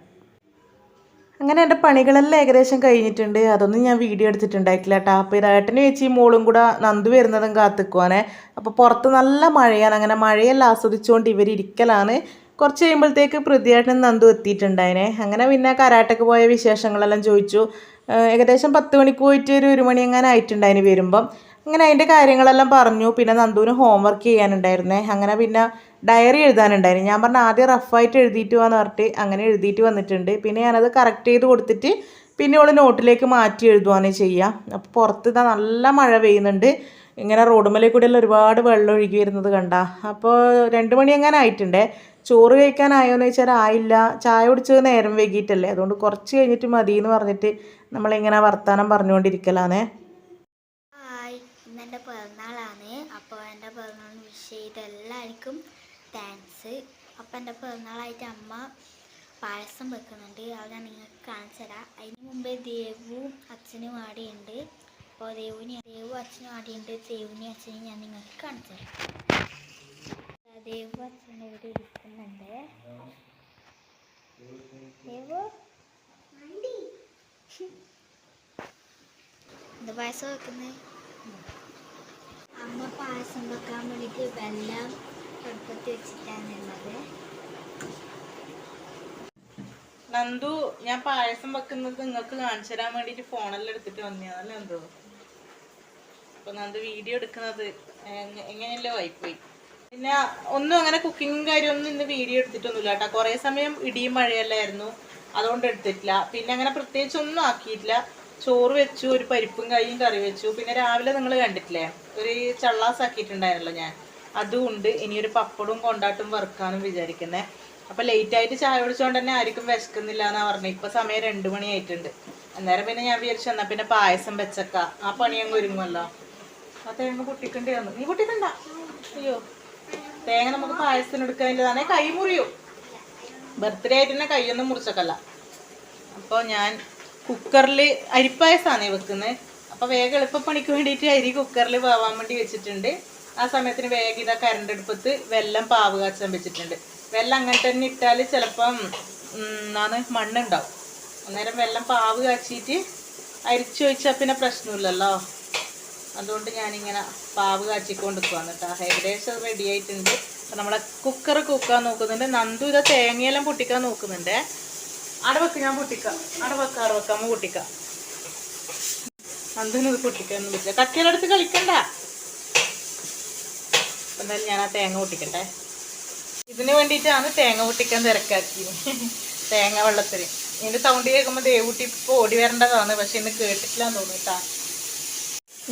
അങ്ങനെ എൻ്റെ പണികളെല്ലാം ഏകദേശം കഴിഞ്ഞിട്ടുണ്ട്. അതൊന്നും ഞാൻ വീഡിയോ എടുത്തിട്ടുണ്ടായിട്ടില്ല കേട്ടോ. അപ്പോൾ ഇത് ഏട്ടനും ചേച്ചിയും മോളും കൂടെ നന്ദു വരുന്നതും കാത്തിക്കുവാനേ. അപ്പോൾ പുറത്ത് നല്ല മഴയാണ്. അങ്ങനെ മഴയെല്ലാം ആസ്വദിച്ചുകൊണ്ട് ഇവരിയ്ക്കലാണ്. കുറച്ച് കഴിയുമ്പോഴത്തേക്ക് പൃഥ്വിയേട്ടൻ നന്ദു എത്തിയിട്ടുണ്ടായിനെ. അങ്ങനെ പിന്നെ കരാട്ടയ്ക്ക് പോയ വിശേഷങ്ങളെല്ലാം ചോദിച്ചു. ഏകദേശം 10 മണിക്ക് പോയിട്ട് ഒരു 1 മണി എങ്ങനെ ആയിട്ടുണ്ടായിന് വരുമ്പം. അങ്ങനെ അതിൻ്റെ കാര്യങ്ങളെല്ലാം പറഞ്ഞു. പിന്നെ നന്ദുവിന് ഹോംവർക്ക് ചെയ്യാനുണ്ടായിരുന്നേ. അങ്ങനെ പിന്നെ ഡയറി എഴുതാനുണ്ടായിരുന്നു. ഞാൻ പറഞ്ഞ ആദ്യം റഫായിട്ട് എഴുതിയിട്ട് പോകാന്ന് പറഞ്ഞിട്ട് അങ്ങനെ എഴുതിയിട്ട് വന്നിട്ടുണ്ട്. പിന്നെ ഞാനത് കറക്റ്റ് ചെയ്ത് കൊടുത്തിട്ട് പിന്നെ അവൾ നോട്ടിലേക്ക് മാറ്റി എഴുതുകയാണ് ചെയ്യുക. അപ്പോൾ പുറത്ത് ഇതാ നല്ല മഴ പെയ്യുന്നുണ്ട്. ഇങ്ങനെ റോഡുമലയിൽ കൂടെയെല്ലാം ഒരുപാട് വെള്ളം ഒഴുകി വരുന്നത് കണ്ട. അപ്പോൾ 2 മണി എങ്ങനെ ആയിട്ടുണ്ടേ. ചോറ് കഴിക്കാനായോന്ന് ചോദിച്ചാൽ ആയില്ല. ചായ കുടിച്ചത് നേരം വൈകിയിട്ടല്ലേ, അതുകൊണ്ട് കുറച്ച് കഴിഞ്ഞിട്ട് മതി എന്ന് പറഞ്ഞിട്ട് നമ്മളിങ്ങനെ വർത്താനം പറഞ്ഞുകൊണ്ടിരിക്കലാണേ. ഹായ്, ഇന്നെൻ്റെ പിറന്നാളാണ്. അപ്പോൾ എൻ്റെ പിറന്നാൾ വിഷ് ചെയ്ത എല്ലാവർക്കും താങ്ക്സ്. അപ്പോൾ എൻ്റെ പിറന്നാളായിട്ട് അമ്മ പായസം വെക്കുന്നുണ്ട്. അത് ഞാൻ നിങ്ങൾക്ക് കാണിച്ചു തരാം. അതിന് മുമ്പേ ദേവും അച്ഛനും ആടെയുണ്ട്. അപ്പോൾ ദേവും അച്ഛനും ആടെയുണ്ട്. ദേവുവിനും അച്ഛനും ഞാൻ നിങ്ങൾക്ക് കാണിച്ചു തരാം. ദേവും അച്ഛനും ഇവിടെ ഇരിക്കുന്നുണ്ട്. ദേവു എന്താ പായസം വെക്കുന്നത്? അമ്മ പായസം വെക്കാൻ വേണ്ടിയിട്ട് വെള്ളം അടുപ്പത്ത് വെച്ചിട്ടാണുള്ളത്. നന്ദു, ഞാൻ പായസം വെക്കുന്നത് നിങ്ങൾക്ക് കാണിച്ചു തരാൻ വേണ്ടിയിട്ട് ഫോണെല്ലാം എടുത്തിട്ട് വന്നതാണല്ലോ നന്ദു. അപ്പോൾ നന്ദു വീഡിയോ എടുക്കുന്നത് എങ്ങനെയല്ലോ ആയിപ്പോയി. പിന്നെ ഒന്നും അങ്ങനെ കുക്കിങ്ങും കാര്യമൊന്നും ഇന്ന് വീഡിയോ എടുത്തിട്ടൊന്നുമില്ല കേട്ടോ. കുറേ സമയം ഇടിയും മഴയല്ലായിരുന്നു, അതുകൊണ്ട് എടുത്തിട്ടില്ല. പിന്നെ അങ്ങനെ പ്രത്യേകിച്ച് ഒന്നും ആക്കിയിട്ടില്ല. ചോറ് വെച്ചു, ഒരു പരിപ്പും കായും കറി വെച്ചു. പിന്നെ രാവിലെ നിങ്ങൾ കണ്ടിട്ടില്ലേ, ഒരു ചള്ളാസ് ആക്കിയിട്ടുണ്ടായിരുന്നല്ലോ ഞാൻ, അതും ഉണ്ട്. ഇനിയൊരു പപ്പടവും കൊണ്ടാട്ടും വറുക്കാനും വിചാരിക്കുന്നത്. അപ്പം ലേറ്റായിട്ട് ചായ കുടിച്ചുകൊണ്ട് തന്നെ ആർക്കും വിശക്കുന്നില്ല എന്നാണ് പറഞ്ഞത്. ഇപ്പം സമയം 2 മണി ആയിട്ടുണ്ട്. അന്നേരം പിന്നെ ഞാൻ വിചാരിച്ചു എന്നാൽ പിന്നെ പായസം വെച്ചേക്കാം, ആ പണി അങ്ങ് ഒരുങ്ങുമല്ലോ. ആ തേങ്ങ പൊട്ടിക്കേണ്ടി വന്നു. നീ പൊട്ടിക്കണ്ട, അയ്യോ. തേങ്ങ നമുക്ക് പായസത്തിന് എടുക്കാനില്ലതാണേ കൈ മുറിയും. ബർത്ത്ഡേ ആയിട്ട് തന്നെ കൈയൊന്നും മുറിച്ചേക്കല്ല. അപ്പോൾ ഞാൻ കുക്കറിൽ അരിപ്പായസമാണ് വെക്കുന്നത്. അപ്പോൾ വേഗം എളുപ്പപ്പണിക്ക് വേണ്ടിയിട്ട് അരി കുക്കറിൽ വേവാൻ വേണ്ടി വെച്ചിട്ടുണ്ട്. ആ സമയത്തിന് വേഗം ഇതാ കരണ്ടെടുപ്പത്ത് വെല്ലം പാവ് കാച്ചാൻ വെച്ചിട്ടുണ്ട്. വെല്ലം അങ്ങനെ തന്നെ ഇട്ടാൽ ചിലപ്പം മണ്ണുണ്ടാവും. അന്നേരം വെല്ലം പാവ് കാച്ചിട്ട് അരിച്ചു വെച്ചാൽ പിന്നെ പ്രശ്നമില്ലല്ലോ. അതുകൊണ്ട് ഞാനിങ്ങനെ പാവ് കാച്ചിക്കൊണ്ട് നിൽക്കുവാണ് കേട്ടോ. ഏകദേശം റെഡി ആയിട്ടുണ്ട്. അപ്പം നമ്മളെ കുക്കർ കുക്കാൻ നോക്കുന്നുണ്ട്. നന്ദു ഇതാ തേങ്ങയെല്ലാം പൊട്ടിക്കാൻ നോക്കുന്നുണ്ട്. അവിടെ വെക്ക്, ഞാൻ പൊട്ടിക്കാം. അവിടെ വെക്കാം, അമ്മ പൊട്ടിക്കാം. നന്ദുവിന് ഇത് പൊട്ടിക്കാനൊന്നും പറ്റില്ല. കത്തിയിലെടുത്ത് കളിക്കണ്ട. എന്തായാലും ഞാൻ ആ തേങ്ങ പൊട്ടിക്കട്ടെ. ഇതിന് വേണ്ടിയിട്ടാണ് തേങ്ങ പൊട്ടിക്കാൻ തിരക്കാക്കി. തേങ്ങ വെള്ളത്തിൽ ഇതിൻ്റെ സൗണ്ട് കേൾക്കുമ്പോൾ ദേവൂട്ടി ഇപ്പോൾ ഓടി വരേണ്ടതാണ്. പക്ഷെ ഇന്ന് കേട്ടിട്ടില്ലാന്ന് തോന്നുന്നു കേട്ടാ.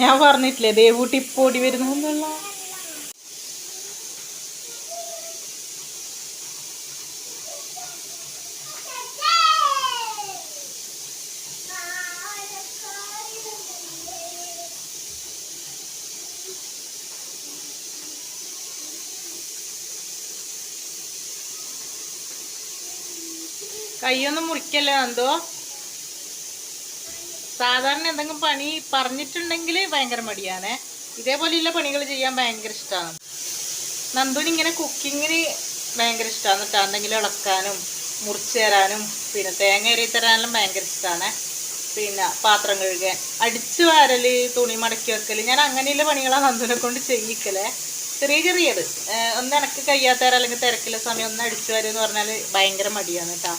ഞാൻ പറഞ്ഞിട്ടില്ലേ ദേവൂട്ടി ഇപ്പോൾ ഓടി വരുന്നതെന്നുള്ള. കൈയൊന്നും മുറിക്കല്ലേ നന്ദോ. സാധാരണ എന്തെങ്കിലും പണി പറഞ്ഞിട്ടുണ്ടെങ്കിൽ ഭയങ്കര മടിയാണേ. ഇതേപോലെയുള്ള പണികൾ ചെയ്യാൻ ഭയങ്കര ഇഷ്ടമാണ്. നന്ദുവിന് ഇങ്ങനെ കുക്കിങ്ങിന് ഭയങ്കര ഇഷ്ടമാണ് കേട്ടോ. എന്തെങ്കിലും ഇളക്കാനും മുറിച്ചു തരാനും പിന്നെ തേങ്ങ എരി തരാനെല്ലാം ഭയങ്കര ഇഷ്ടമാണ്. പിന്നെ പാത്രം കഴുകാൻ, അടിച്ചു വാരൽ, തുണി മടക്കി വെക്കൽ, ഞാൻ അങ്ങനെയുള്ള പണികളാണ് നന്ദുനെ കൊണ്ട് ചെയ്യിക്കലേ. ചെറിയ ചെറിയത് ഒന്ന് എനിക്ക് കഴിയാത്തവരെ അല്ലെങ്കിൽ തിരക്കില്ല സമയം ഒന്ന് അടിച്ചു വാരെന്ന് പറഞ്ഞാൽ ഭയങ്കര മടിയാണ് കേട്ടോ.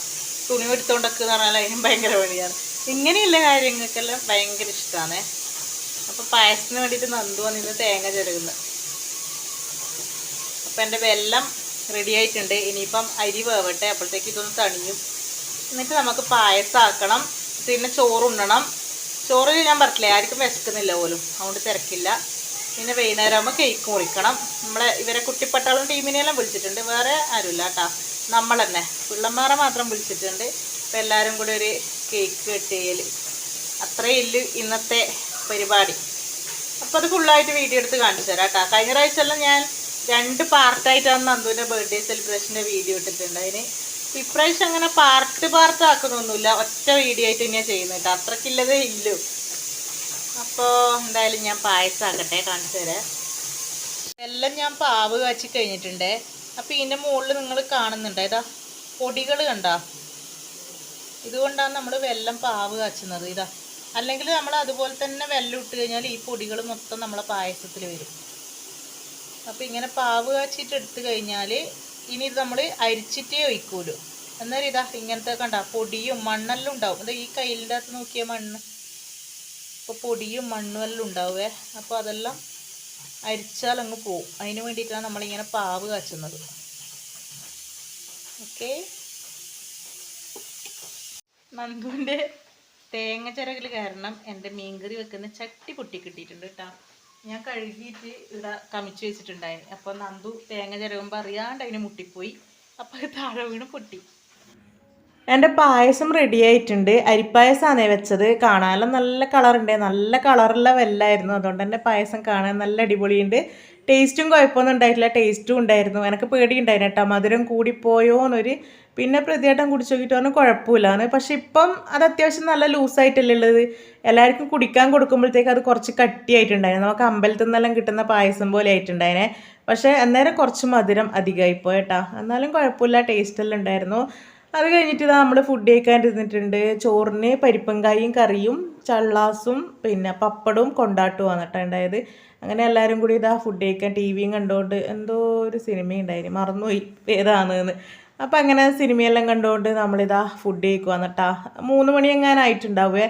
തുണി എടുത്തുകൊണ്ടൊക്കെ എന്ന് പറഞ്ഞാൽ അതിനും ഭയങ്കര മടിയാണ്. ഇങ്ങനെയുള്ള കാര്യങ്ങൾക്കെല്ലാം ഭയങ്കര ഇഷ്ടമാണ്. അപ്പോൾ പായസത്തിന് വേണ്ടിയിട്ട് നന്ദു വന്നിന്ന് തേങ്ങ ചിരകുന്നത്. അപ്പം എൻ്റെ വെല്ലം റെഡി ആയിട്ടുണ്ട്. ഇനിയിപ്പം അരി വേവട്ടെ, അപ്പോഴത്തേക്ക് ഇതൊന്ന് തണിയും. എന്നിട്ട് നമുക്ക് പായസം ആക്കണം. പിന്നെ ചോറുണ്ണണം. ചോറ് ഞാൻ പറഞ്ഞില്ലേ ആർക്കും വിശക്കുന്നില്ല പോലും, അതുകൊണ്ട് തിരക്കില്ല. പിന്നെ വൈകുന്നേരം ആകുമ്പോൾ കേക്ക് മുറിക്കണം. നമ്മളെ ഇവരെ കുട്ടിപ്പട്ടാളും ടീമിനെല്ലാം വിളിച്ചിട്ടുണ്ട്, വേറെ ആരുമില്ല കേട്ടോ, നമ്മൾ തന്നെ പിള്ളന്മാരെ മാത്രം വിളിച്ചിട്ടുണ്ട്. അപ്പം എല്ലാവരും കൂടി ഒരു കേക്ക് കട്ട് ചെയ്യൽ, അത്രയേ ഇല്ലു ഇന്നത്തെ പരിപാടി. അപ്പോൾ അത് ഫുള്ളായിട്ട് വീഡിയോ എടുത്ത് കാണിച്ചു തരാം കേട്ടോ. കഴിഞ്ഞ പ്രാവശ്യമെല്ലാം ഞാൻ 2 പാർട്ടായിട്ടാണ് നന്ദുവിൻ്റെ ബർത്ത്ഡേ സെലിബ്രേഷൻ്റെ വീഡിയോ ഇട്ടിട്ടുണ്ട്. അതിന് ഇപ്രാവശ്യം അങ്ങനെ പാർട്ട് ആക്കുന്നൊന്നുമില്ല, ഒറ്റ വീഡിയോ ആയിട്ട് തന്നെയാണ് ചെയ്യുന്നത് കേട്ടോ, അത്രക്കില്ലതേ ഇല്ലു. അപ്പോൾ എന്തായാലും ഞാൻ പായസം ആക്കട്ടെ, കാണിച്ചു തരാം. എല്ലാം ഞാൻ പാവ് കാച്ചി കഴിഞ്ഞിട്ടുണ്ട്. അപ്പോൾ ഇതിൻ്റെ മുകളിൽ നിങ്ങൾ കാണുന്നുണ്ട് ഇതാ പൊടികൾ കണ്ടോ, ഇതുകൊണ്ടാണ് നമ്മൾ വെല്ലം പാവ് കാച്ചുന്നത്. ഇതാ, അല്ലെങ്കിൽ നമ്മൾ അതുപോലെ തന്നെ വെല്ലം ഇട്ട് കഴിഞ്ഞാൽ ഈ പൊടികൾ മൊത്തം നമ്മളെ പായസത്തിൽ വരും. അപ്പോൾ ഇങ്ങനെ പാവ് കാച്ചിട്ട് എടുത്തു കഴിഞ്ഞാൽ ഇനി ഇത് നമ്മൾ അരിച്ചിട്ടേ ഒഴിക്കൂലൂ. എന്നാലും ഇതാ ഇങ്ങനത്തെ കണ്ട പൊടിയും മണ്ണെല്ലാം ഉണ്ടാവും. ഇത് ഈ കയ്യിലിൻ്റെ അകത്ത് നോക്കിയ മണ്ണ്, അപ്പോൾ പൊടിയും മണ്ണും എല്ലാം ഉണ്ടാവേ. അപ്പോൾ അതെല്ലാം അരിച്ചാൽ അങ്ങ് പോവും. അതിന് വേണ്ടിയിട്ടാണ് നമ്മളിങ്ങനെ പാവ് കാച്ചുന്നത്. ഓക്കെ, നന്ദുവിൻ്റെ തേങ്ങ ചിരകൽ കാരണം എൻ്റെ മീൻകറി വെക്കുന്ന ചട്ടി പൊട്ടി കിട്ടിയിട്ടുണ്ട് കേട്ടോ. ഞാൻ കഴുകിയിട്ട് ഇവിടെ കമിച്ച് വെച്ചിട്ടുണ്ടായിരുന്നു. അപ്പോൾ നന്ദു തേങ്ങ ചിരകുമ്പോൾ അറിയാണ്ട് അതിന് മുട്ടിപ്പോയി, അപ്പോൾ അത് താഴെ വീണ് പൊട്ടി. എൻ്റെ പായസം റെഡി ആയിട്ടുണ്ട്. അരിപ്പായസമാണ് വെച്ചത്. കാണാനെല്ലാം നല്ല കളറുണ്ട്, നല്ല കളറുള്ള വെല്ലായിരുന്നു. അതുകൊണ്ട് തന്നെ പായസം കാണാൻ നല്ല അടിപൊളിയുണ്ട്. ടേസ്റ്റും കുഴപ്പമൊന്നും ഉണ്ടായിട്ടില്ല, ടേസ്റ്റും ഉണ്ടായിരുന്നു. എനിക്ക് പേടിയുണ്ടായിരുന്നു കേട്ടോ, മധുരം കൂടിപ്പോയോ എന്നൊരു. പിന്നെ പ്രതിയാട്ടം കുടിച്ചു നോക്കിയിട്ട് പറഞ്ഞാൽ കുഴപ്പമില്ലാന്ന്. പക്ഷെ ഇപ്പം അത് അത്യാവശ്യം നല്ല ലൂസായിട്ടല്ലേ ഉള്ളത്. എല്ലാവർക്കും കുടിക്കാൻ കൊടുക്കുമ്പോഴത്തേക്ക് അത് കുറച്ച് കട്ടിയായിട്ടുണ്ടായിരുന്നു. നമുക്ക് അമ്പലത്തിൽ നിന്നെല്ലാം കിട്ടുന്ന പായസം പോലെ ആയിട്ടുണ്ടായിരുന്നേ. പക്ഷേ അന്നേരം കുറച്ച് മധുരം അധികമായിപ്പോയി കേട്ടോ. എന്നാലും കുഴപ്പമില്ല, ടേസ്റ്റെല്ലാം ഉണ്ടായിരുന്നു. അത് കഴിഞ്ഞിട്ട് ഇതാ നമ്മൾ ഫുഡ് കഴിക്കാൻ ഇരുന്നിട്ടുണ്ട്. ചോറിന് പരിപ്പങ്കായും കറിയും ചള്ളാസും പിന്നെ പപ്പടവും കൊണ്ടാട്ടുമാണ് കേട്ടോ ഉണ്ടായത്. അങ്ങനെ എല്ലാവരും കൂടി ഇതാ ഫുഡ് കഴിക്കാൻ ടി വിയും കണ്ടുകൊണ്ട് എന്തോ ഒരു സിനിമ ഉണ്ടായിരുന്നു, മറന്നുപോയി ഏതാണെന്ന്. അപ്പം അങ്ങനെ സിനിമയെല്ലാം കണ്ടുകൊണ്ട് നമ്മളിതാ ഫുഡ് കഴിക്കുവാന്ന് കേട്ടോ. 3 മണി എങ്ങാനായിട്ടുണ്ടാവേ.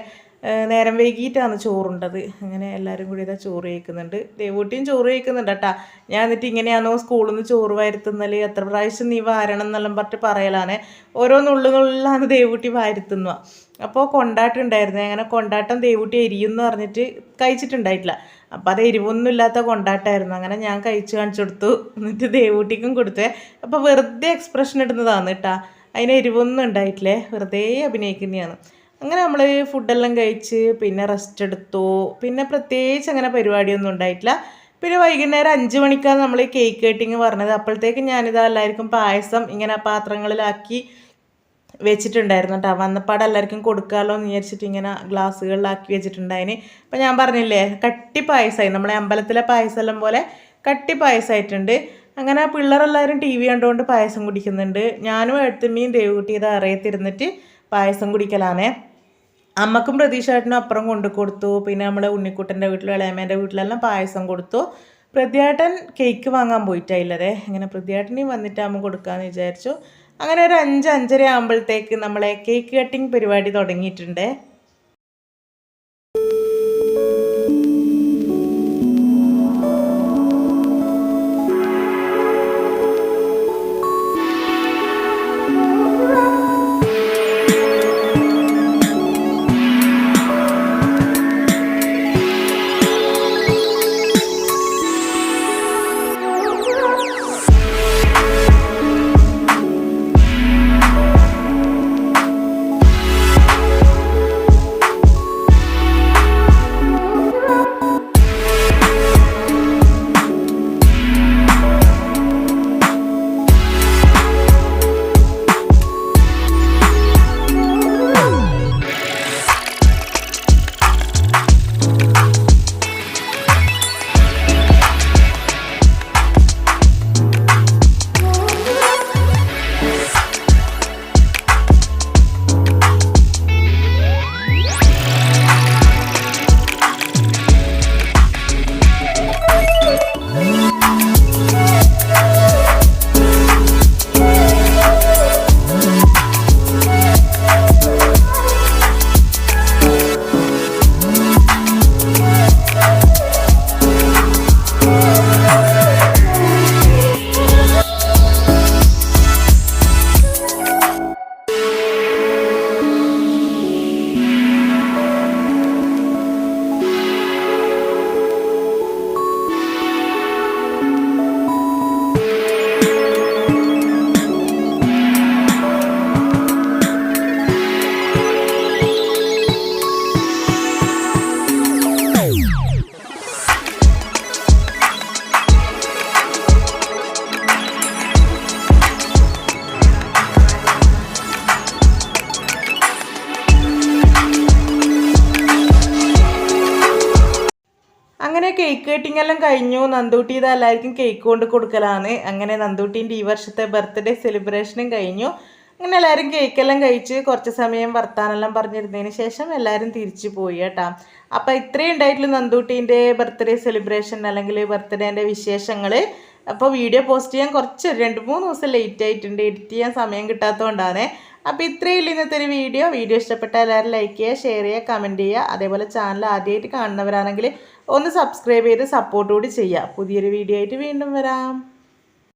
നേരം വൈകിയിട്ടാണ് ചോറുണ്ടത്. അങ്ങനെ എല്ലാവരും കൂടി ഇതാ ചോറ് കഴിക്കുന്നുണ്ട്. ദേവൂട്ടിയും ചോറ് കഴിക്കുന്നുണ്ട് കേട്ടോ. ഞാൻ എന്നിട്ട് ഇങ്ങനെയാണോ സ്കൂളിൽ നിന്ന് ചോറ് വാരുത്തുന്നൽ, എത്ര പ്രാവശ്യം നീ വാരണം എന്നെല്ലാം പറഞ്ഞിട്ട് പറയലാണേ. ഓരോ നുള്ളിലാണ് ദേവൂട്ടി വാരുത്തുന്നത്. അപ്പോൾ കൊണ്ടാട്ടുണ്ടായിരുന്നു. അങ്ങനെ കൊണ്ടാട്ടം ദേവൂട്ടി എരിയെന്ന് പറഞ്ഞിട്ട് കഴിച്ചിട്ടുണ്ടായിട്ടില്ല. അപ്പോൾ അത് എരിവൊന്നും ഇല്ലാത്ത കൊണ്ടാട്ടമായിരുന്നു. അങ്ങനെ ഞാൻ കഴിച്ച് കാണിച്ചു കൊടുത്തു, എന്നിട്ട് ദേവൂട്ടിക്കും കൊടുത്തേ. അപ്പോൾ വെറുതെ എക്സ്പ്രഷൻ ഇടുന്നതാണ് കേട്ടോ, അതിന് എരിവൊന്നും ഉണ്ടായിട്ടില്ലേ, വെറുതെ അഭിനയിക്കുന്നതാണ്. അങ്ങനെ നമ്മൾ ഫുഡെല്ലാം കഴിച്ച് പിന്നെ റെസ്റ്റ് എടുത്തു. പിന്നെ പ്രത്യേകിച്ച് അങ്ങനെ പരിപാടിയൊന്നും ഉണ്ടായിട്ടില്ല. പിന്നെ വൈകുന്നേരം 5 മണിക്കാണ് നമ്മൾ കേക്ക് കട്ടിങ് പറഞ്ഞത്. അപ്പോഴത്തേക്കും ഞാനിത് എല്ലാവർക്കും പായസം ഇങ്ങനെ പാത്രങ്ങളിലാക്കി വെച്ചിട്ടുണ്ടായിരുന്നു കേട്ടോ. വന്നപ്പാട് എല്ലാവർക്കും കൊടുക്കാമല്ലോ എന്ന് വിചാരിച്ചിട്ട് ഇങ്ങനെ ഗ്ലാസ്സുകളിലാക്കി വെച്ചിട്ടുണ്ടായിന്. അപ്പം ഞാൻ പറഞ്ഞില്ലേ കട്ടി പായസമായി, നമ്മളെ അമ്പലത്തിലെ പായസമെല്ലാം പോലെ കട്ടി പായസമായിട്ടുണ്ട്. അങ്ങനെ പിള്ളേരെല്ലാവരും ടി വി കണ്ടുകൊണ്ട് പായസം കുടിക്കുന്നുണ്ട്. ഞാനും എഴുത്തമ്മയും ദേവൂട്ടി ഇത് അറിയത്തിരുന്നിട്ട് പായസം കുടിക്കലാണേ. അമ്മക്കും പ്രതീക്ഷേട്ടനും അപ്പുറം കൊണ്ടു കൊടുത്തു. പിന്നെ നമ്മുടെ ഉണ്ണിക്കുട്ടൻ്റെ വീട്ടിലും ഇളയമ്മേൻ്റെ വീട്ടിലെല്ലാം പായസം കൊടുത്തു. പ്രതിയേട്ടൻ കേക്ക് വാങ്ങാൻ പോയിട്ടായില്ലതേ. അങ്ങനെ പ്രതിയേട്ടനെയും വന്നിട്ടാകുമ്പോൾ കൊടുക്കാമെന്ന് വിചാരിച്ചു. അങ്ങനെ ഒരു 5-5:30 ആകുമ്പോഴത്തേക്ക് നമ്മളെ കേക്ക് കട്ടിങ് പരിപാടി തുടങ്ങിയിട്ടുണ്ട്. അങ്ങനെ കേക്ക് കട്ടിങ് എല്ലാം കഴിഞ്ഞു. നന്ദൂട്ടി ഇത് എല്ലാവർക്കും കേക്ക് കൊണ്ട് കൊടുക്കലാണ്. അങ്ങനെ നന്ദൂട്ടീൻ്റെ ഈ വർഷത്തെ ബർത്ത്ഡേ സെലിബ്രേഷനും കഴിഞ്ഞു. അങ്ങനെ എല്ലാവരും കേക്കെല്ലാം കഴിച്ച് കുറച്ച് സമയം വർത്താനെല്ലാം പറഞ്ഞിരുന്നതിന് ശേഷം എല്ലാവരും തിരിച്ചു പോയി കേട്ടോ. അപ്പോൾ ഇത്രയും ഉണ്ടായിട്ടുള്ള നന്ദൂട്ടീൻ്റെ ബർത്ത്ഡേ സെലിബ്രേഷൻ അല്ലെങ്കിൽ ബർത്ത്ഡേൻ്റെ വിശേഷങ്ങൾ. അപ്പോൾ വീഡിയോ പോസ്റ്റ് ചെയ്യാൻ കുറച്ച് 2-3 ദിവസം ലേറ്റ് ആയിട്ടുണ്ട്, എഡിറ്റ് ചെയ്യാൻ സമയം കിട്ടാത്തതുകൊണ്ടാണ്. അപ്പോൾ ഇത്രയും ഇന്നത്തെ ഒരു വീഡിയോ ഇഷ്ടപ്പെട്ടാൽ എല്ലാവരും ലൈക്ക് ചെയ്യുക, ഷെയർ ചെയ്യുക, കമൻറ്റ് ചെയ്യുക. അതേപോലെ ചാനൽ ആദ്യമായിട്ട് കാണുന്നവരാണെങ്കിൽ ഒന്ന് സബ്സ്ക്രൈബ് ചെയ്ത് സപ്പോർട്ട് കൂടി ചെയ്യുക. പുതിയൊരു വീഡിയോ ആയിട്ട് വീണ്ടും വരാം.